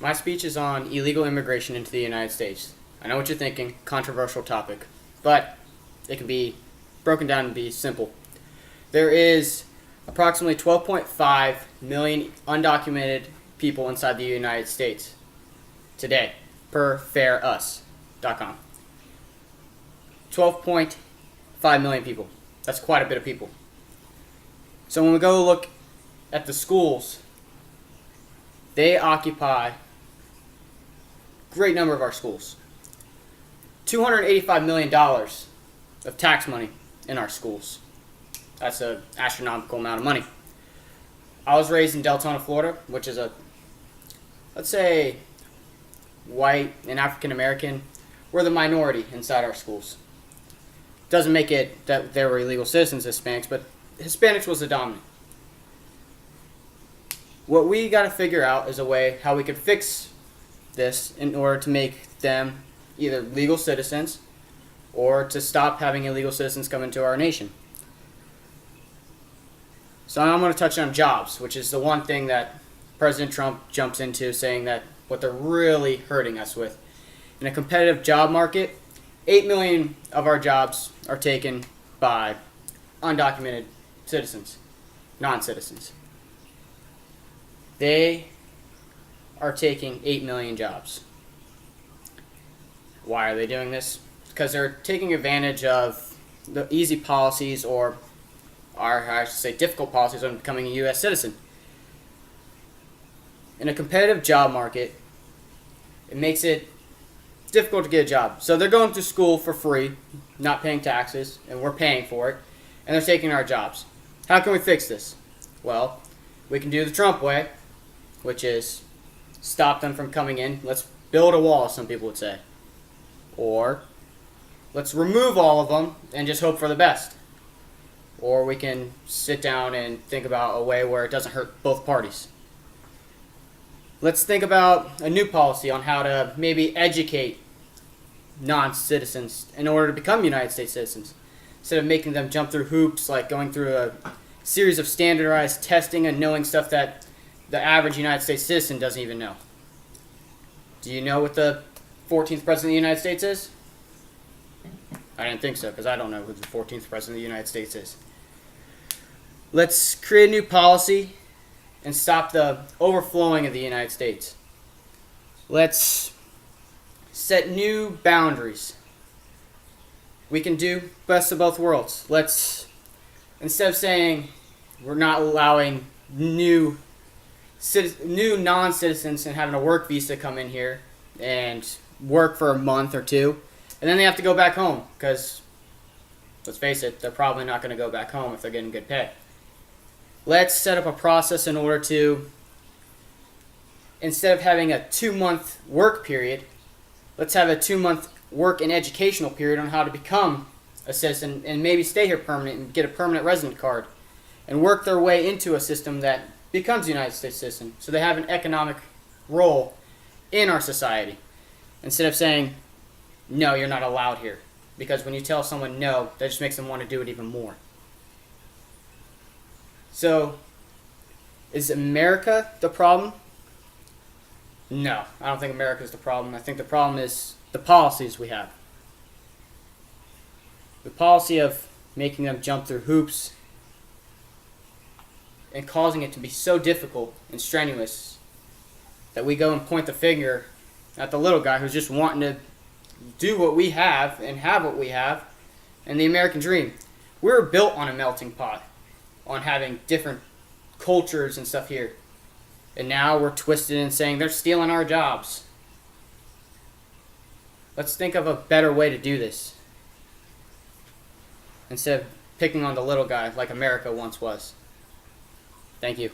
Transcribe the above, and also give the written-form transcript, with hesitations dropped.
My speech is on illegal immigration into the United States. I know what you're thinking, controversial topic, but it can be broken down and be simple. There is approximately 12.5 million undocumented people inside the United States today, per fairus.com. 12.5 million people. That's quite a bit of people. So when we go look at the schools, they occupy a great number of our schools. $285 million of tax money in our schools. That's an astronomical amount of money. I was raised in Deltona, Florida, which is let's say, white and African American. We're the minority inside our schools. Doesn't make it that there were illegal citizens, Hispanics, but Hispanics was the dominant. What we got to figure out is a way how we could fix this in order to make them either legal citizens or to stop having illegal citizens come into our nation. So I'm going to touch on jobs, which is the one thing that President Trump jumps into, saying that what they're really hurting us with. In a competitive job market, 8 million of our jobs are taken by undocumented citizens, non-citizens. They are taking 8 million jobs. Why are they doing this? Because they're taking advantage of the easy policies, or I should say difficult policies, on becoming a U.S. citizen. In a competitive job market, it makes it difficult to get a job. So they're going to school for free, not paying taxes, and we're paying for it, and they're taking our jobs. How can we fix this? Well, we can do the Trump way, which is stop them from coming in. Let's build a wall, some people would say. Or let's remove all of them and just hope for the best. Or we can sit down and think about a way where it doesn't hurt both parties. Let's think about a new policy on how to maybe educate non-citizens in order to become United States citizens. Instead of making them jump through hoops, like going through a series of standardized testing and knowing stuff that the average United States citizen doesn't even know. Do you know what the 14th President of the United States is? I didn't think so, because I don't know who the 14th President of the United States is. Let's create a new policy and stop the overflowing of the United States. Let's set new boundaries. We can do best of both worlds. Let's, instead of saying we're not allowing new non-citizens and having a work visa come in here and work for a month or two, and then they have to go back home, because, let's face it, they're probably not going to go back home if they're getting good pay. Let's set up a process in order to, instead of having a 2-month work period, let's have a 2-month work and educational period on how to become a citizen and maybe stay here permanent and get a permanent resident card and work their way into a system that becomes a United States citizen, so they have an economic role in our society. Instead of saying, no, you're not allowed here. Because when you tell someone no, that just makes them want to do it even more. So, is America the problem? No, I don't think America is the problem. I think the problem is the policies we have. The policy of making them jump through hoops and causing it to be so difficult and strenuous that we go and point the finger at the little guy who's just wanting to do what we have and have what we have, and the American dream. We were built on a melting pot, on having different cultures and stuff here. And now we're twisted and saying they're stealing our jobs. Let's think of a better way to do this, instead of picking on the little guy like America once was. Thank you.